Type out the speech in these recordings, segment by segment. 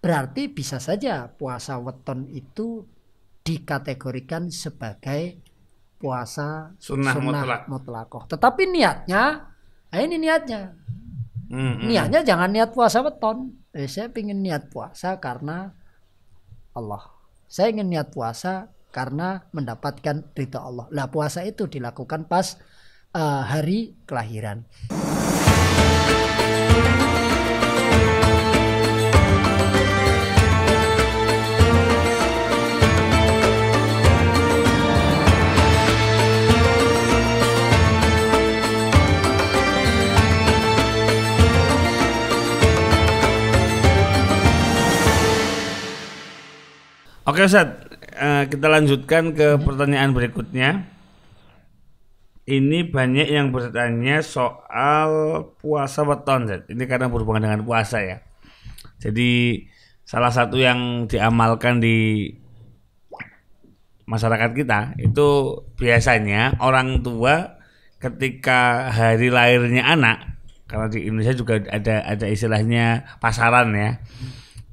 berarti bisa saja puasa weton itu dikategorikan sebagai puasa Sunnah mutlakoh. Tetapi niatnya, ini niatnya. Niatnya jangan niat puasa weton. Saya ingin niat puasa karena Allah. Saya ingin niat puasa karena mendapatkan ridha Allah. Lah puasa itu dilakukan pas hari kelahiran. Oke Ustaz, kita lanjutkan ke pertanyaan berikutnya. Ini banyak yang bertanya soal puasa weton, Ustaz. Ini karena berhubungan dengan puasa ya. Jadi salah satu yang diamalkan di masyarakat kita itu biasanya orang tua ketika hari lahirnya anak, karena di Indonesia juga ada istilahnya pasaran ya.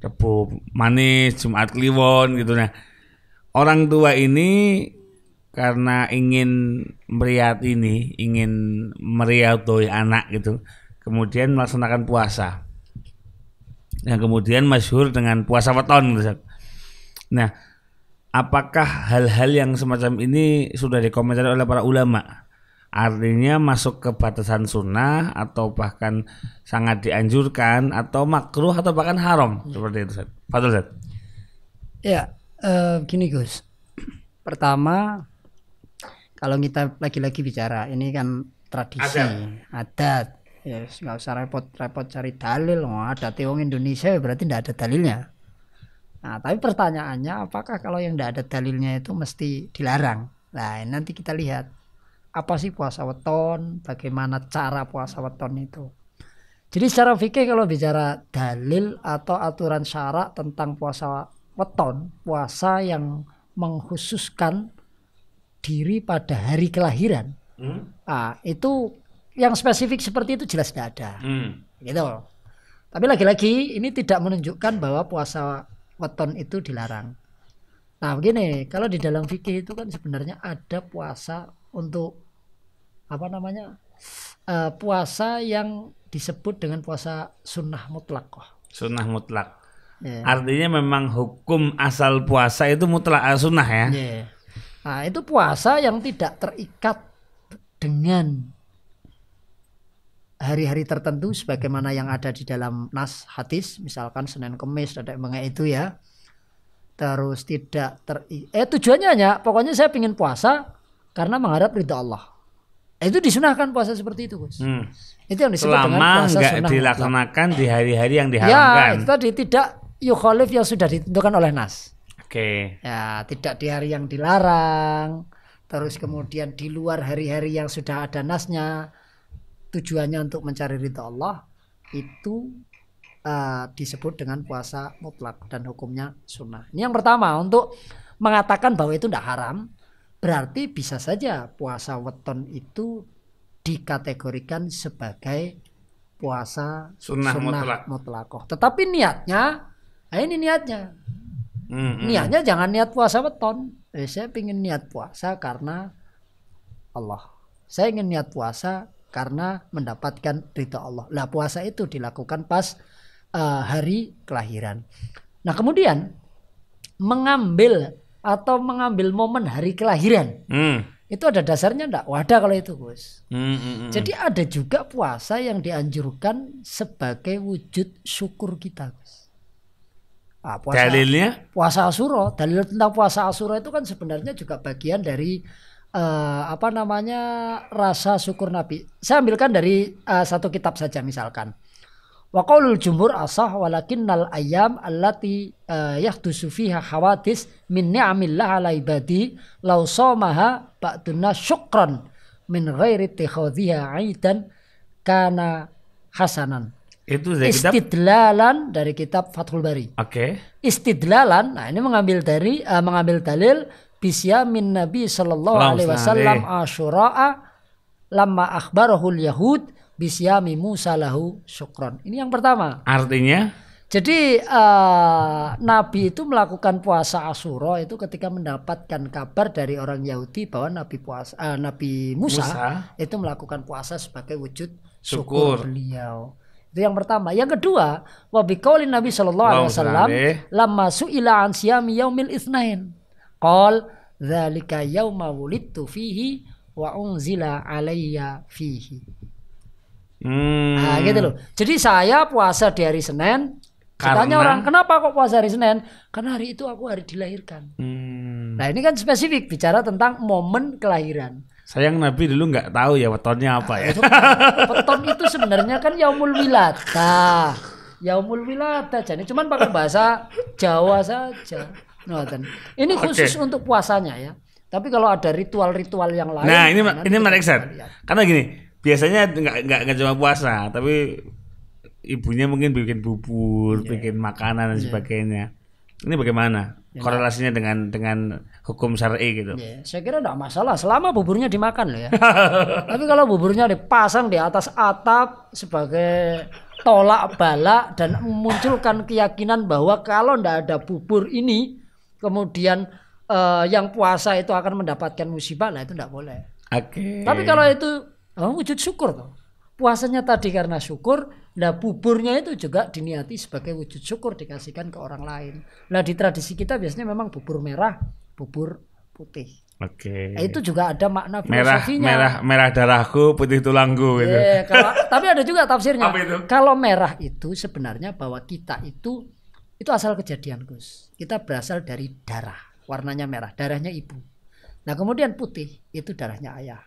Rebo manis, Jumat Kliwon gitu. Nah, orang tua ini karena ingin meriadoi anak gitu, kemudian melaksanakan puasa. Yang kemudian masyhur dengan puasa weton gitu. Nah, apakah hal-hal yang semacam ini sudah dikomentari oleh para ulama? Artinya masuk ke batasan sunnah atau bahkan sangat dianjurkan atau makruh atau bahkan haram seperti itu, Ustaz. Fadhil, Ustaz. Ya, gini Gus. Pertama, kalau kita lagi-lagi bicara ini kan tradisi, adat. Ya, nggak usah repot-repot cari dalil. Ada wong Indonesia berarti tidak ada dalilnya. Nah, tapi pertanyaannya apakah kalau yang tidak ada dalilnya itu mesti dilarang? Nah, nanti kita lihat. Apa sih puasa weton, bagaimana cara puasa weton itu. Jadi secara fikih kalau bicara dalil atau aturan syarak tentang puasa weton, puasa yang mengkhususkan diri pada hari kelahiran, itu yang spesifik seperti itu jelas tidak ada. Gitu. Tapi lagi-lagi ini tidak menunjukkan bahwa puasa weton itu dilarang. Nah begini, kalau di dalam fikih itu kan sebenarnya ada puasa untuk puasa yang disebut dengan puasa sunnah mutlak. Sunnah mutlak. Yeah. Artinya memang hukum asal puasa itu mutlak sunnah ya. Yeah. Nah itu puasa yang tidak terikat dengan hari-hari tertentu sebagaimana yang ada di dalam nas hadis, misalkan Senin Kemis ada itu ya. Terus tidak tujuannya hanya pokoknya saya ingin puasa karena mengharap ridha Allah. Itu disunahkan puasa seperti itu, Gus. Itu yang disebut dengan puasa sunnah. Selama nggak dilaksanakan di hari-hari yang diharamkan. Ya, itu tadi tidak yukhalif yang sudah ditentukan oleh nas. Oke. Ya, tidak di hari yang dilarang. Terus kemudian di luar hari-hari yang sudah ada nasnya. Tujuannya untuk mencari ridha Allah itu disebut dengan puasa mutlak dan hukumnya sunnah. Ini yang pertama untuk mengatakan bahwa itu tidak haram. Berarti bisa saja puasa weton itu dikategorikan sebagai puasa sunnah mutlakoh. Tetapi niatnya, ini niatnya. Niatnya jangan niat puasa weton. Saya ingin niat puasa karena Allah. Saya ingin niat puasa karena mendapatkan ridha Allah. Lah puasa itu dilakukan pas hari kelahiran. Nah kemudian mengambil momen hari kelahiran. Itu ada dasarnya enggak? Wadah kalau itu, Gus. Jadi ada juga puasa yang dianjurkan sebagai wujud syukur kita, Gus. Dalilnya? Puasa Asyura. Dalil tentang puasa Asyura itu kan sebenarnya juga bagian dari rasa syukur Nabi. Saya ambilkan dari satu kitab saja misalkan. Wa qaulul jumhur asah walakinnal ayyam allati yahdusu fiha hawadis min ni'amillah ala ibadi law shamaha ba'duna syukran min ghairi ittikhadhiha 'aidan kana hasanan. Itu dari istidlalan dari kitab Fathul Bari. Oke. Istidlalan, nah ini mengambil dalil bisyamin Nabi sallallahu alaihi wasallam Asyura lamma akhbarahul yahud bisyami Musa lahu syukron. Ini yang pertama. Artinya? Jadi Nabi itu melakukan puasa Asyura itu ketika mendapatkan kabar dari orang Yahudi bahwa Nabi Musa itu melakukan puasa sebagai wujud syukur beliau. Itu yang pertama. Yang kedua, wa biqaulin Nabi sallallahu alaihi wasallam lamma su'ila an siyami yaumil itsnain. Qal dzalika yauma wulidtu fihi wa unzila alayya fihi. Nah, gitu loh. Jadi saya puasa di hari Senin. Katanya orang, kenapa kok puasa hari Senin? Karena hari itu aku hari dilahirkan. Nah, ini kan spesifik bicara tentang momen kelahiran. Sayang Nabi dulu nggak tahu ya wetonnya apa ya. Weton itu sebenarnya kan yaumul wiladah. Yaumul wiladah. Jadi cuman pakai bahasa Jawa saja. Ini khusus untuk puasanya ya. Tapi kalau ada ritual-ritual yang lain. Nah, ini menarik Ustaz. Karena gini, biasanya nggak cuma puasa, tapi ibunya mungkin bikin bubur, bikin makanan dan sebagainya. Ini bagaimana korelasinya dengan hukum syar'i gitu? Saya kira tidak masalah selama buburnya dimakan loh ya. Tapi kalau buburnya dipasang di atas atap sebagai tolak balak dan memunculkan keyakinan bahwa kalau tidak ada bubur ini, kemudian yang puasa itu akan mendapatkan musibah, lah itu tidak boleh. Tapi kalau itu wujud syukur tuh. Puasanya tadi karena syukur, nah buburnya itu juga diniati sebagai wujud syukur dikasihkan ke orang lain. Nah di tradisi kita biasanya memang bubur merah, bubur putih. Nah, itu juga ada makna filosofinya. Merah darahku, putih tulangku gitu. Tapi ada juga tafsirnya. Kalau merah itu sebenarnya bahwa kita itu asal kejadian Gus. Kita berasal dari darah, warnanya merah, darahnya ibu. Nah kemudian putih itu darahnya ayah.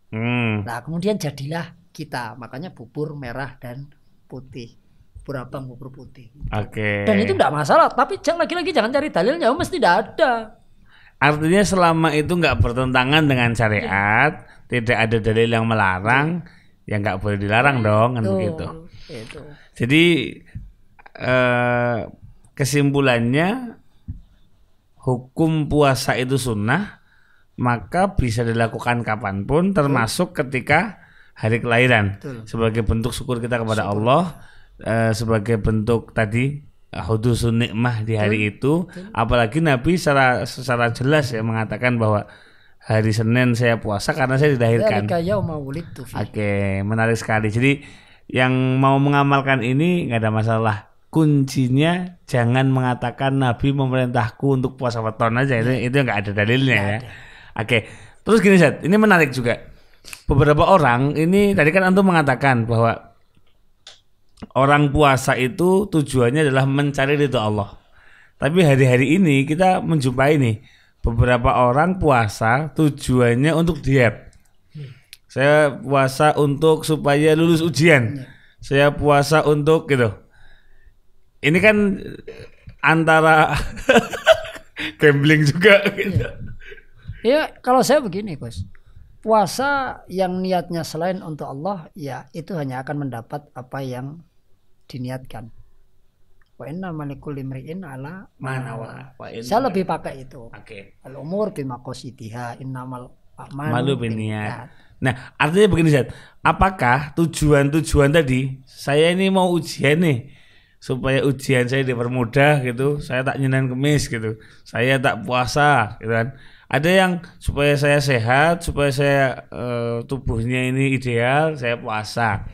Nah kemudian jadilah kita, makanya bubur merah dan putih, bubur abang, bubur putih. Dan itu tidak masalah, tapi lagi-lagi jangan cari dalilnya, mesti tidak ada. Artinya selama itu nggak bertentangan dengan syariat, tidak ada dalil yang melarang, ya nggak boleh dilarang dong, kan begitu. Jadi kesimpulannya hukum puasa itu sunnah, maka bisa dilakukan kapanpun, termasuk ketika hari kelahiran. Sebagai bentuk syukur kita kepada Allah, sebagai bentuk tadi hudusun nikmah di hari itu. Apalagi Nabi secara jelas ya mengatakan bahwa hari Senin saya puasa karena saya dilahirkan. Menarik sekali. Jadi yang mau mengamalkan ini nggak ada masalah. Kuncinya jangan mengatakan Nabi memerintahku untuk puasa weton aja, itu nggak ada dalilnya ya. Terus gini Zat, ini menarik juga. Beberapa orang ini tadi kan antum mengatakan bahwa orang puasa itu tujuannya adalah mencari ridho Allah. Tapi hari-hari ini kita menjumpai nih beberapa orang puasa tujuannya untuk diet. Saya puasa untuk supaya lulus ujian. Saya puasa untuk gitu. Ini kan antara gambling juga gitu. Ya kalau saya begini Gus, puasa yang niatnya selain untuk Allah, ya itu hanya akan mendapat apa yang diniatkan. Wa inna malikul imri'in ala manawa. Saya lebih pakai itu. Al umur bimaqasidiha innamal a'malu binniyat. Nah, artinya begini Zat, apakah tujuan tadi saya ini mau ujian nih, supaya ujian saya dipermudah gitu, saya tak Senin Kemis gitu, saya tak puasa gitu kan. Ada yang supaya saya sehat, supaya saya tubuhnya ini ideal, saya puasa.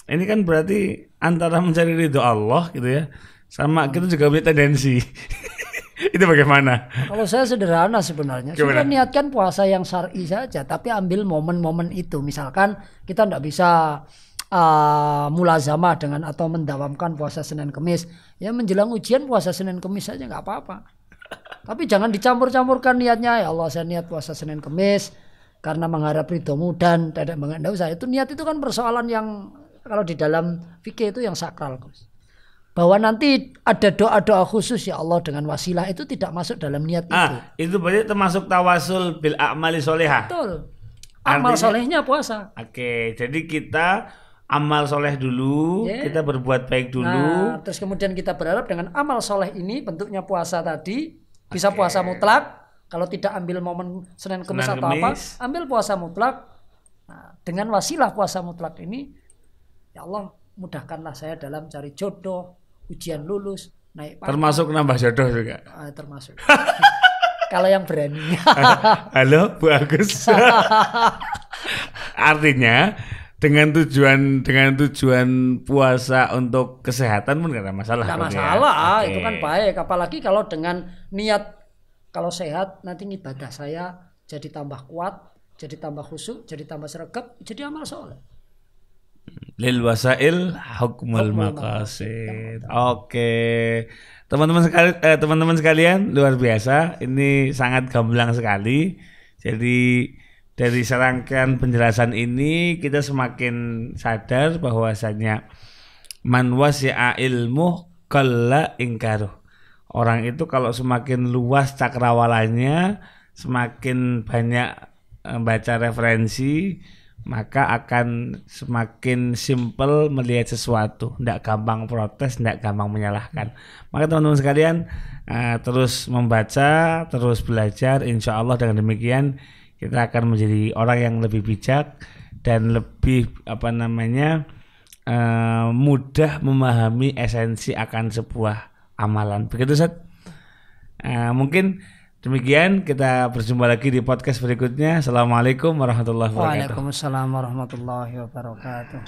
Ini kan berarti antara mencari ridho Allah gitu ya, sama kita juga punya tendensi. Itu bagaimana? Kalau saya sederhana sebenarnya. Sudah niatkan puasa yang syar'i saja, tapi ambil momen-momen itu. Misalkan kita tidak bisa mulazamah dengan atau mendawamkan puasa Senin Kemis. Ya menjelang ujian puasa Senin Kemis saja nggak apa-apa. Tapi jangan dicampur-campurkan niatnya. Ya Allah saya niat puasa Senin Kemis karena mengharap ridhomu dan tidak mengendak saya. Itu niat itu kan persoalan yang kalau di dalam fikih itu yang sakral. Bahwa nanti ada doa-doa khusus ya Allah dengan wasilah itu tidak masuk dalam niat itu. Itu berarti termasuk tawasul bil a'mali sholihah. Betul. Amal solehnya puasa. Jadi kita amal soleh dulu, kita berbuat baik dulu. Nah, terus kemudian kita berharap dengan amal soleh ini bentuknya puasa tadi, bisa puasa mutlak. Kalau tidak ambil momen Senin Kemis atau apa, ambil puasa mutlak. Nah, dengan wasilah puasa mutlak ini, ya Allah mudahkanlah saya dalam cari jodoh, ujian lulus, naik pangkat. Termasuk nambah jodoh juga. Termasuk. Kalau yang berani. Halo Bu Agus. Artinya dengan tujuan puasa untuk kesehatan pun gak ada masalah. Gak masalah, ya. itu kan baik. Apalagi kalau dengan niat kalau sehat nanti ibadah saya jadi tambah kuat, jadi tambah khusyuk, jadi tambah sregep, jadi amal soleh. Lil wasail hukmul maqasid. Oke. Teman-teman sekalian, luar biasa. Ini sangat gamblang sekali. Jadi dari serangkaian penjelasan ini kita semakin sadar bahwasanya man wasi'a ilmuh qalla ingkaruh. Orang itu kalau semakin luas cakrawalannya, semakin banyak baca referensi, maka akan semakin simpel melihat sesuatu, tidak gampang protes, tidak gampang menyalahkan. Maka teman-teman sekalian terus membaca, terus belajar, insya Allah dengan demikian kita akan menjadi orang yang lebih bijak dan lebih mudah memahami esensi akan sebuah amalan. Begitu Ustaz? Mungkin demikian, kita berjumpa lagi di podcast berikutnya. Assalamualaikum warahmatullahi wabarakatuh. Waalaikumsalam warahmatullahi wabarakatuh.